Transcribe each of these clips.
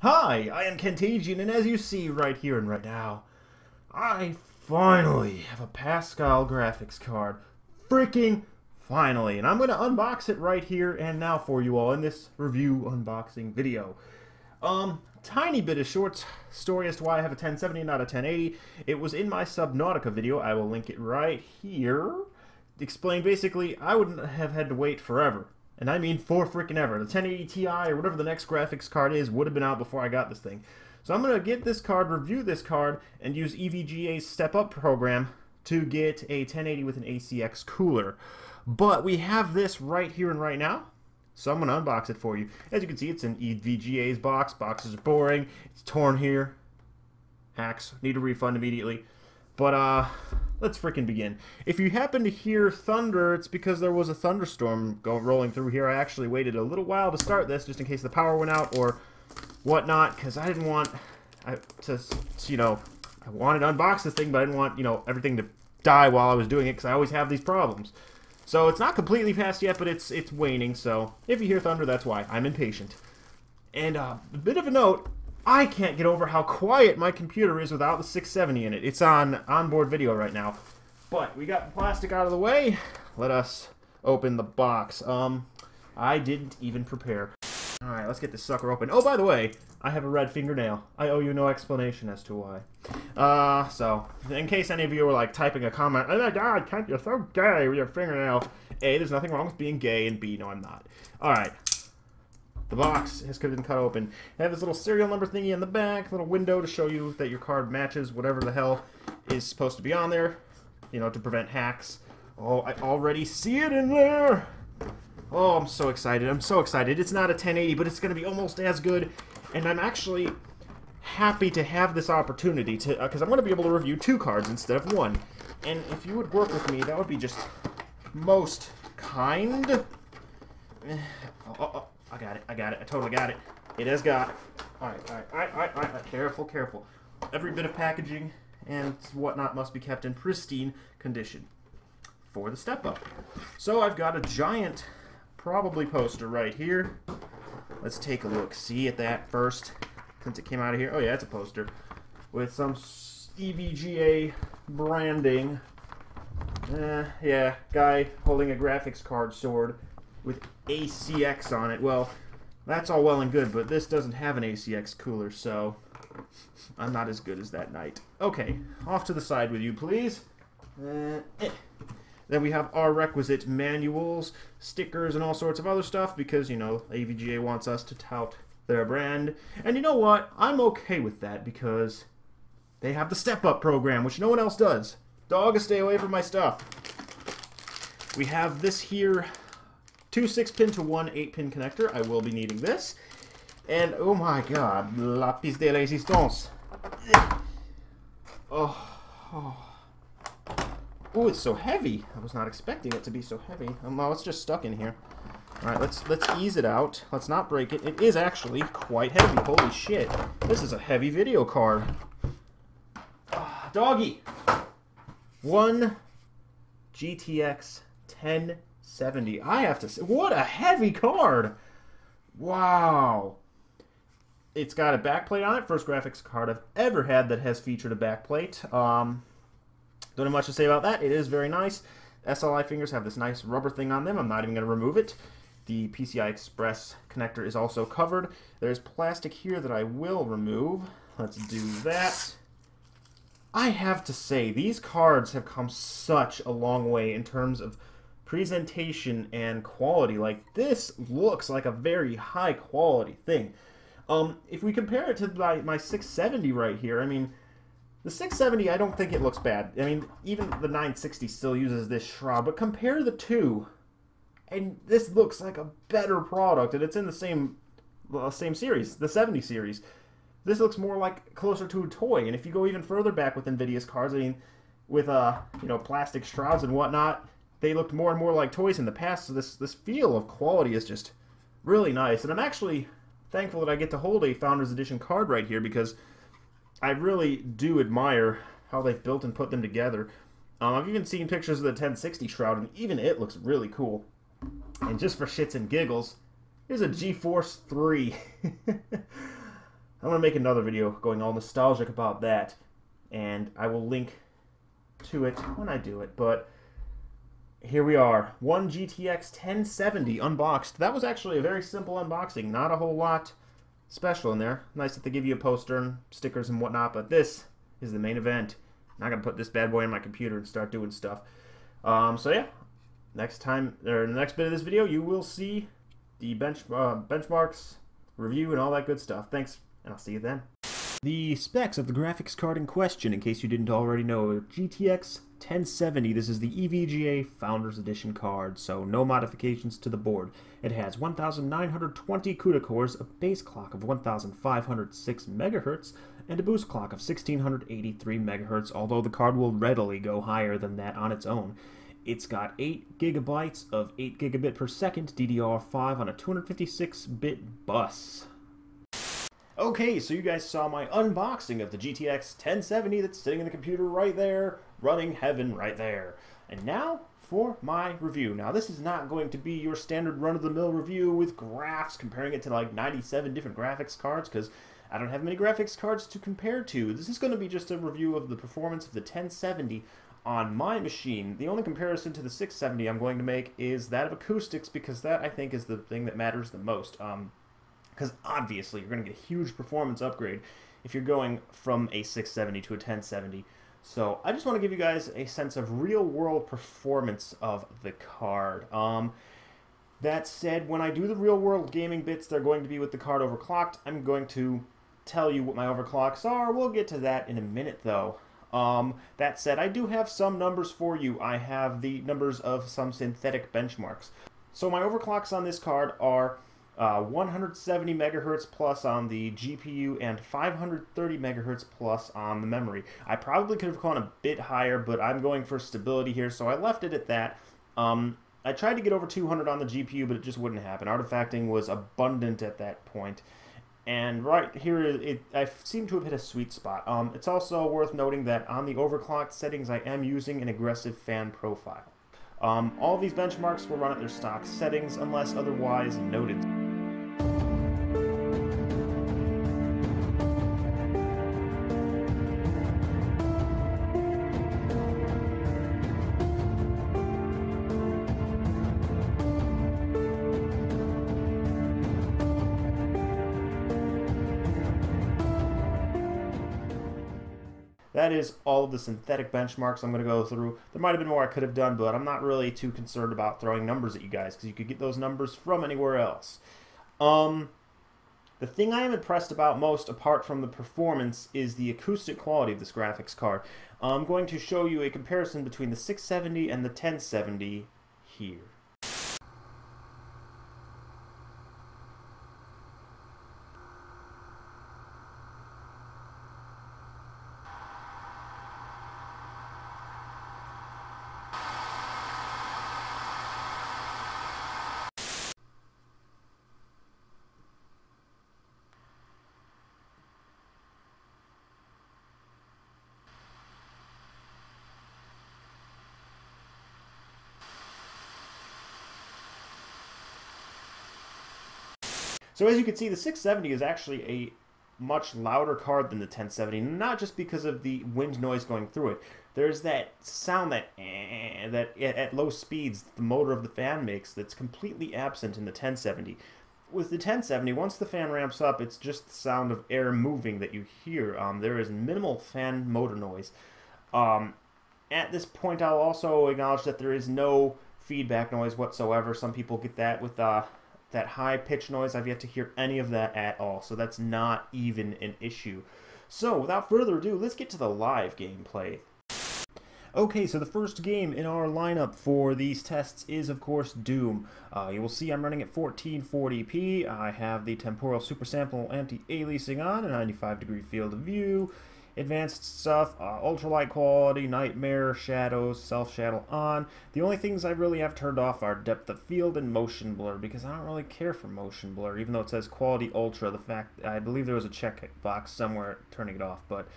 Hi, I am Kentageon, and as you see right here and right now, I finally have a Pascal graphics card. Freaking finally. And I'm going to unbox it right here and now for you all in this review unboxing video. Tiny bit of short story as to why I have a 1070 and not a 1080. It was in my Subnautica video. I will link it right here. Explain basically, I wouldn't have had to wait forever. And I mean for freaking ever. The 1080 Ti or whatever the next graphics card is would have been out before I got this thing. So I'm going to get this card, review this card, and use EVGA's Step Up program to get a 1080 with an ACX cooler. But we have this right here and right now. So I'm going to unbox it for you. As you can see, it's in EVGA's box. Boxes are boring. It's torn here. Hacks. Need a refund immediately. But, let's freaking begin. If you happen to hear thunder, it's because there was a thunderstorm rolling through here. I actually waited a little while to start this, just in case the power went out or whatnot, because I didn't want I wanted to unbox this thing, but I didn't want, everything to die while I was doing it, because I always have these problems. So it's not completely past yet, but it's waning, so if you hear thunder, that's why. I'm impatient. And a bit of a note, I can't get over how quiet my computer is without the 670 in it. It's on onboard video right now. But we got the plastic out of the way. Let us open the box. I didn't even prepare. Alright, let's get this sucker open. Oh, by the way, I have a red fingernail. I owe you no explanation as to why. So, in case any of you were like typing a comment, oh my god, Kent, you're so gay with your fingernail. A, there's nothing wrong with being gay, and B, no, I'm not. Alright. The box has been cut open. I have this little serial number thingy in the back, little window to show you that your card matches whatever the hell is supposed to be on there, to prevent hacks. Oh, I already see it in there! Oh, I'm so excited. I'm so excited. It's not a 1080, but it's going to be almost as good, and I'm actually happy to have this opportunity to, because I'm going to be able to review 2 cards instead of 1. And if you would work with me, that would be just most kind. I got it. I got it. I totally got it. It has got it. Alright. Careful, careful. Every bit of packaging and whatnot must be kept in pristine condition for the Step Up. So I've got a giant, probably poster right here. Let's take a look. See at that first, since it came out of here. Oh yeah, it's a poster with some EVGA branding. Yeah, guy holding a graphics card sword with ACX on it. Well, that's all well and good, but this doesn't have an ACX cooler, so I'm not as good as that knight. Okay, off to the side with you, please. Then we have our requisite manuals, stickers, and all sorts of other stuff, because, AVGA wants us to tout their brand. And you know what? I'm okay with that, because they have the Step Up program, which no one else does. Dog, stay away from my stuff. We have this here 2 6-pin to 1 8-pin connector. I will be needing this. And, oh my god, la pièce de résistance. Oh, it's so heavy. I was not expecting it to be so heavy. Well, it's just stuck in here. Alright, let's ease it out. Let's not break it. It is actually quite heavy. Holy shit. This is a heavy video card. Doggy! 1 GTX 1070. I have to say, what a heavy card! Wow. It's got a backplate on it. First graphics card I've ever had that has featured a backplate. Don't have much to say about that. It is very nice. SLI fingers have this nice rubber thing on them. I'm not even going to remove it. The PCI Express connector is also covered. There's plastic here that I will remove. Let's do that. I have to say, these cards have come such a long way in terms of presentation and quality. Like, this looks like a very high quality thing. If we compare it to my 670 right here, I mean, the 670, I don't think it looks bad. I mean, even the 960 still uses this shroud, but compare the two, and this looks like a better product, and it's in the same series, the 70 series. This looks more like closer to a toy, and if you go even further back with Nvidia's cards, I mean, with plastic shrouds and whatnot, they looked more and more like toys in the past. So this feel of quality is just really nice, and I'm actually thankful that I get to hold a Founders Edition card right here, because I really do admire how they've built and put them together. I've even seen pictures of the 1060 shroud, and even it looks really cool. And just for shits and giggles, here's a GeForce 3. I'm going to make another video going all nostalgic about that, and I will link to it when I do it. But here we are, one GTX 1070 unboxed. That was actually a very simple unboxing, not a whole lot special in there. Nice that they give you a poster and stickers and whatnot, but this is the main event. I'm not going to put this bad boy in my computer and start doing stuff. So yeah, next time, or in the next bit of this video, you will see the benchmarks, review, and all that good stuff. Thanks, and I'll see you then. The specs of the graphics card in question, in case you didn't already know, GTX 1070. This is the EVGA Founders Edition card, so no modifications to the board. It has 1,920 CUDA cores, a base clock of 1,506 MHz, and a boost clock of 1,683 MHz, although the card will readily go higher than that on its own. It's got 8 GB of 8 gigabit per second DDR5 on a 256-bit bus. Okay, so you guys saw my unboxing of the GTX 1070 that's sitting in the computer right there, running heaven right there. And now for my review. Now this is not going to be your standard run-of-the-mill review with graphs comparing it to like 97 different graphics cards, because I don't have many graphics cards to compare to. This is going to be just a review of the performance of the 1070 on my machine. The only comparison to the 670 I'm going to make is that of acoustics, because that I think is the thing that matters the most. Because obviously you're going to get a huge performance upgrade if you're going from a 670 to a 1070. So I just want to give you guys a sense of real-world performance of the card. That said, when I do the real-world gaming bits, they're going to be with the card overclocked. I'm going to tell you what my overclocks are. We'll get to that in a minute, though. That said, I do have some numbers for you. I have the numbers of some synthetic benchmarks. So my overclocks on this card are 170 megahertz plus on the GPU and 530 megahertz plus on the memory. I probably could have gone a bit higher, but I'm going for stability here, so I left it at that. I tried to get over 200 on the GPU, but it just wouldn't happen. Artifacting was abundant at that point. And right here, I seem to have hit a sweet spot. It's also worth noting that on the overclocked settings, I am using an aggressive fan profile. All of these benchmarks will run at their stock settings unless otherwise noted. That is all of the synthetic benchmarks I'm going to go through. There might have been more I could have done, but I'm not really too concerned about throwing numbers at you guys, because you could get those numbers from anywhere else. The thing I am impressed about most, apart from the performance, is the acoustic quality of this graphics card. I'm going to show you a comparison between the 670 and the 1070 here. So as you can see, the 670 is actually a much louder card than the 1070, not just because of the wind noise going through it. There's that sound that at low speeds the motor of the fan makes that's completely absent in the 1070. With the 1070, once the fan ramps up, it's just the sound of air moving that you hear. There is minimal fan motor noise. At this point, I'll also acknowledge that there is no feedback noise whatsoever. Some people get that with that high pitch noise. I've yet to hear any of that at all, so that's not even an issue. So without further ado, let's get to the live gameplay. Okay, so the first game in our lineup for these tests is, of course, Doom. You will see I'm running at 1440p. I have the temporal super sample anti-aliasing on, a 95-degree field of view, advanced stuff, ultralight quality, nightmare, shadows, self-shadow on. The only things I really have turned off are depth of field and motion blur, because I don't really care for motion blur, even though it says quality ultra. The fact, I believe there was a checkbox somewhere turning it off, but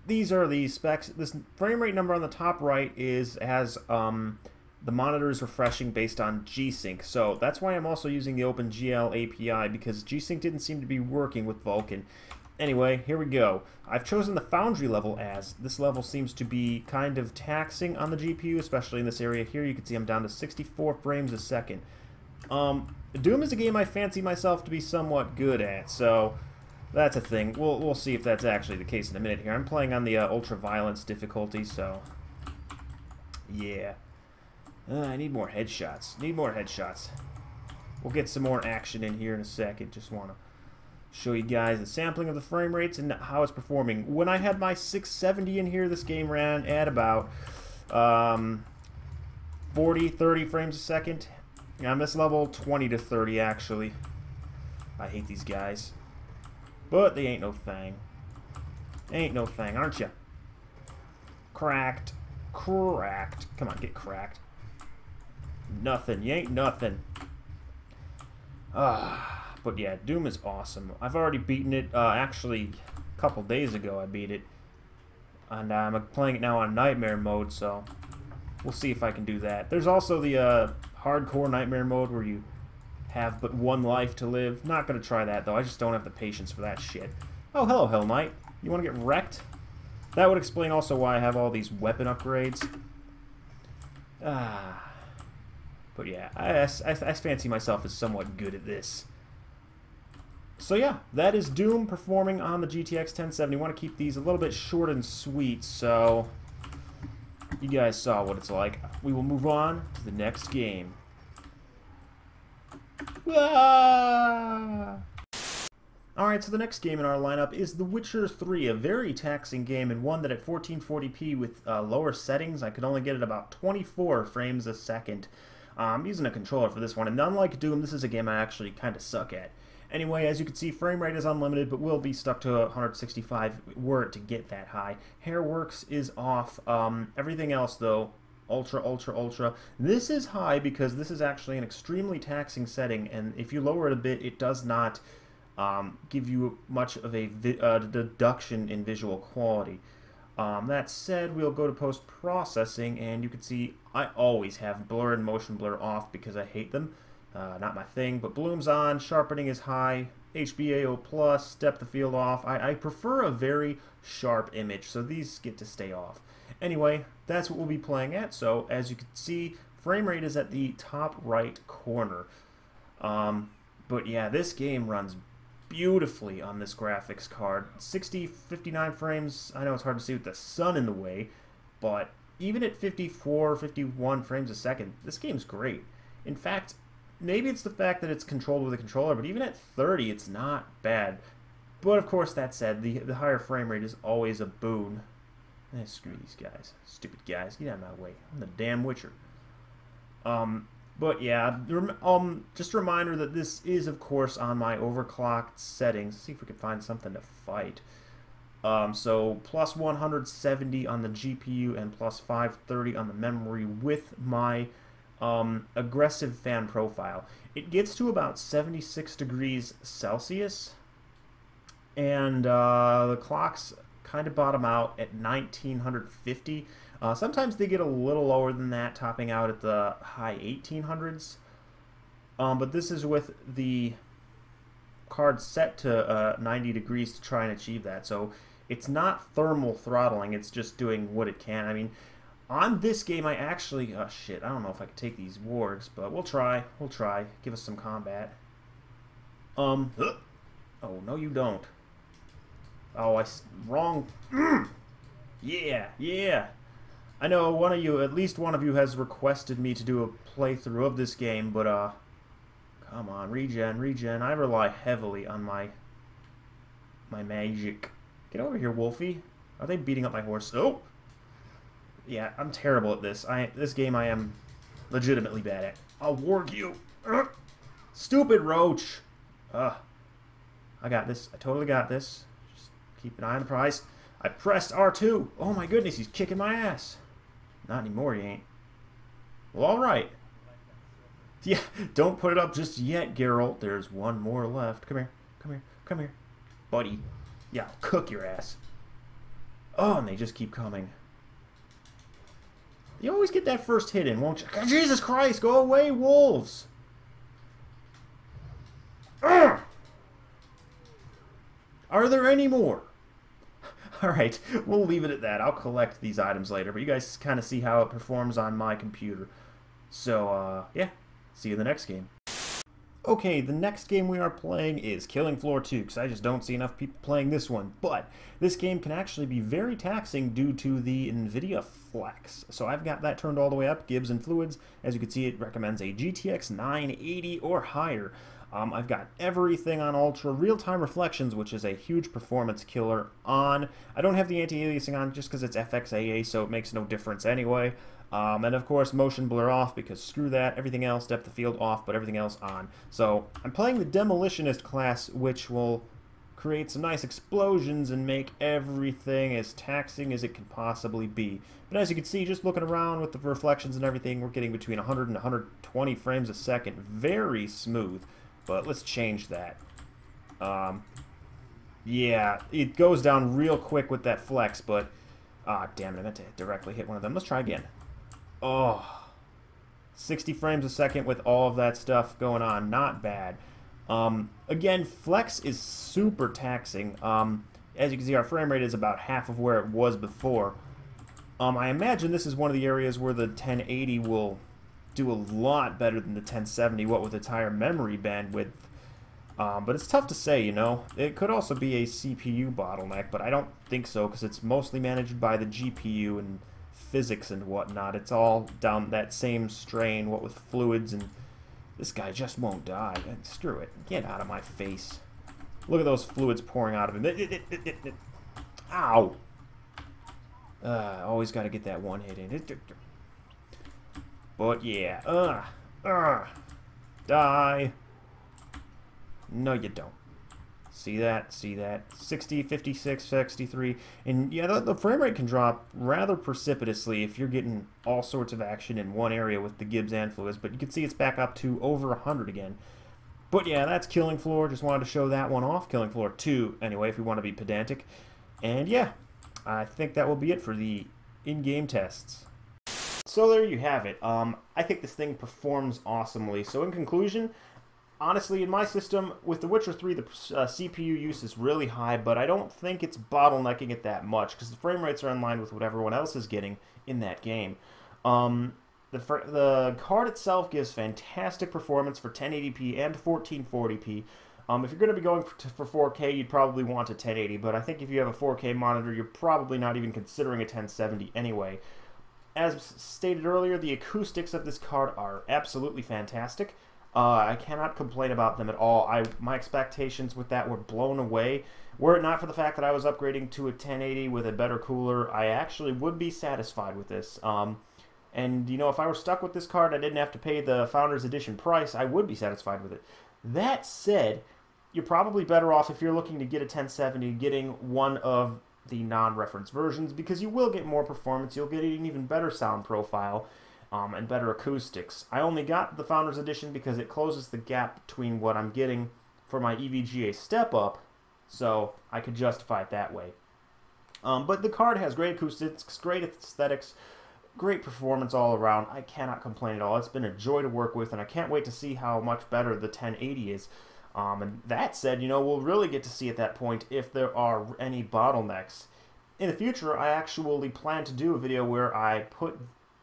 these are the specs. This frame rate number on the top right has the monitor is refreshing based on G-Sync, so that's why I'm also using the OpenGL API, because G-Sync didn't seem to be working with Vulkan. Anyway, here we go. I've chosen the Foundry level as this level seems to be kind of taxing on the GPU, especially in this area here. You can see I'm down to 64 frames a second. Doom is a game I fancy myself to be somewhat good at, so that's a thing. We'll see if that's actually the case in a minute here. I'm playing on the ultra-violence difficulty, so yeah. I need more headshots. Need more headshots. We'll get some more action in here in a second. Just want to show you guys the sampling of the frame rates and how it's performing. When I had my 670 in here, this game ran at about 40, 30 frames a second. And on this level, 20 to 30 actually. I hate these guys. But they ain't no thing. Ain't no thing, aren't you? Cracked. Cracked. Come on, get cracked. Nothing. You ain't nothing. But yeah, Doom is awesome. I've already beaten it. Actually, a couple days ago I beat it. And I'm playing it now on Nightmare mode, so we'll see if I can do that. There's also the hardcore Nightmare mode where you have but one life to live. Not going to try that, though. I just don't have the patience for that shit. Oh, hello, Hell Knight. You want to get wrecked? That would explain also why I have all these weapon upgrades. But yeah, I fancy myself as somewhat good at this. So yeah, that is Doom performing on the GTX 1070. I want to keep these a little bit short and sweet, so you guys saw what it's like. We will move on to the next game. Alright, so the next game in our lineup is The Witcher 3, a very taxing game, and one that at 1440p with lower settings, I could only get at about 24 frames a second. I'm using a controller for this one, and unlike Doom, this is a game I actually kind of suck at. Anyway, as you can see, frame rate is unlimited, but will be stuck to 165 were it to get that high. Hairworks is off. Everything else, though, ultra, ultra, ultra. This is high because this is actually an extremely taxing setting, and if you lower it a bit, it does not give you much of a deduction in visual quality. That said, we'll go to post-processing, and you can see I always have blur and motion blur off because I hate them. Not my thing, but bloom's on, sharpening is high, HBAO plus, depth of field off. I prefer a very sharp image, so these get to stay off. Anyway, that's what we'll be playing at, so as you can see, frame rate is at the top right corner. But yeah, this game runs beautifully on this graphics card. 60, 59 frames, I know it's hard to see with the sun in the way, but even at 54, 51 frames a second, this game's great. In fact, maybe it's the fact that it's controlled with a controller, but even at 30, it's not bad. But of course, that said, the higher frame rate is always a boon. Screw these guys. Stupid guys. Get out of my way. I'm the damn Witcher. But yeah, just a reminder that this is, of course, on my overclocked settings. Let's see if we can find something to fight. So plus 170 on the GPU and plus 530 on the memory with my aggressive fan profile. It gets to about 76 degrees Celsius, and the clocks kind of bottom out at 1950. Sometimes they get a little lower than that, topping out at the high 1800s. But this is with the card set to 90 degrees to try and achieve that. So it's not thermal throttling, it's just doing what it can. I mean, on this game I actually... oh shit, I don't know if I can take these wargs, but we'll try. We'll try. Give us some combat. Oh, no you don't. Oh, wrong... Yeah, yeah. I know one of you, at least one of you, has requested me to do a playthrough of this game, but, come on, regen. I rely heavily on my magic. Get over here, Wolfie. Are they beating up my horse? Oh! Yeah, I'm terrible at this. This game I am legitimately bad at. I'll warg you. Stupid roach. I got this. I totally got this. Just keep an eye on the prize. I pressed R2. Oh my goodness, he's kicking my ass. Not anymore, he ain't. Well, alright. Yeah, don't put it up just yet, Geralt. There's one more left. Come here. Come here. Come here. Buddy. Yeah, I'll cook your ass. Oh, and they just keep coming. You always get that first hit in, won't you? Jesus Christ, go away, wolves! Ugh! Are there any more? Alright, we'll leave it at that. I'll collect these items later, but you guys kind of see how it performs on my computer. So, yeah, see you in the next game. Okay, the next game we are playing is Killing Floor 2, because I just don't see enough people playing this one. But this game can actually be very taxing due to the Nvidia Flex. So I've got that turned all the way up, Gibbs and Fluids. As you can see, it recommends a GTX 980 or higher. I've got everything on Ultra, Real-Time Reflections, which is a huge performance killer, on. I don't have the anti-aliasing on just because it's FXAA, so it makes no difference anyway. And of course, motion blur off, because screw that. Everything else, depth of field off, but everything else on. So I'm playing the Demolitionist class, which will create some nice explosions and make everything as taxing as it can possibly be. But as you can see, just looking around with the reflections and everything, we're getting between 100 and 120 frames a second. Very smooth. But let's change that. Yeah, it goes down real quick with that flex, but... Ah, damn it, I meant to directly hit one of them. Let's try again. Oh, 60 frames a second with all of that stuff going on. Not bad. Again, flex is super taxing. As you can see, our frame rate is about half of where it was before. I imagine this is one of the areas where the 1080 will do a lot better than the 1070, what with its higher memory bandwidth. But it's tough to say, you know. It could also be a CPU bottleneck, but I don't think so, because it's mostly managed by the GPU and physics and whatnot. It's all down that same strain, what with fluids, and this guy just won't die. Screw it. Get out of my face. Look at those fluids pouring out of him. Ow! Always got to get that one hit in. But yeah, die. No, you don't. See that? See that? 60, 56, 63. And yeah, the frame rate can drop rather precipitously if you're getting all sorts of action in one area with the Gibbs and Fluids. But you can see it's back up to over 100 again. But yeah, that's Killing Floor. Just wanted to show that one off. Killing Floor 2, anyway, if we want to be pedantic. And yeah, I think that will be it for the in-game tests. So there you have it. I think this thing performs awesomely. So in conclusion, honestly, in my system, with The Witcher 3, the CPU use is really high, but I don't think it's bottlenecking it that much, because the frame rates are in line with what everyone else is getting in that game. The card itself gives fantastic performance for 1080p and 1440p. If you're going to be going for 4K, you'd probably want a 1080, but I think if you have a 4K monitor, you're probably not even considering a 1070 anyway. As stated earlier, the acoustics of this card are absolutely fantastic. I cannot complain about them at all. My expectations with that were blown away. Were it not for the fact that I was upgrading to a 1080 with a better cooler, I actually would be satisfied with this. And, you know, if I were stuck with this card, I didn't have to pay the Founders Edition price, I would be satisfied with it. That said, you're probably better off if you're looking to get a 1070 getting one of the non-reference versions, because you will get more performance, you'll get an even better sound profile, and better acoustics. I only got the Founders Edition because it closes the gap between what I'm getting for my EVGA step-up, so I could justify it that way. But the card has great acoustics, great aesthetics, great performance all around. I cannot complain at all. It's been a joy to work with, and I can't wait to see how much better the 1080 is. And that said, you know, we'll really get to see at that point if there are any bottlenecks. In the future, I actually plan to do a video where I put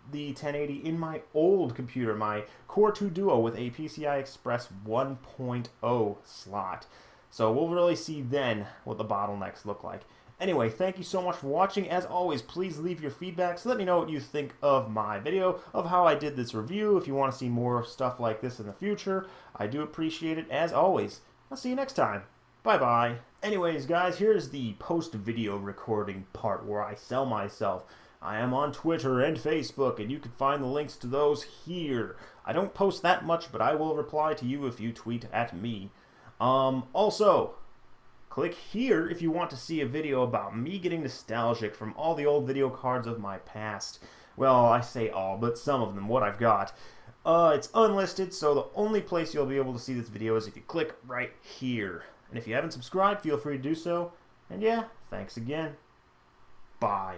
the 1080 in my old computer, my Core 2 Duo with a PCI Express 1.0 slot. So we'll really see then what the bottlenecks look like. Anyway, thank you so much for watching. As always, please leave your feedback. So let me know what you think of my video, of how I did this review. If you want to see more stuff like this in the future, I do appreciate it. As always, I'll see you next time. Bye-bye. Anyways, guys, here's the post-video recording part where I sell myself. I am on Twitter and Facebook, and you can find the links to those here. I don't post that much, but I will reply to you if you tweet at me. Also, click here if you want to see a video about me getting nostalgic from all the old video cards of my past. Well, I say all, but some of them, what I've got. It's unlisted, so the only place you'll be able to see this video is if you click right here. And if you haven't subscribed, feel free to do so. And yeah, thanks again. Bye.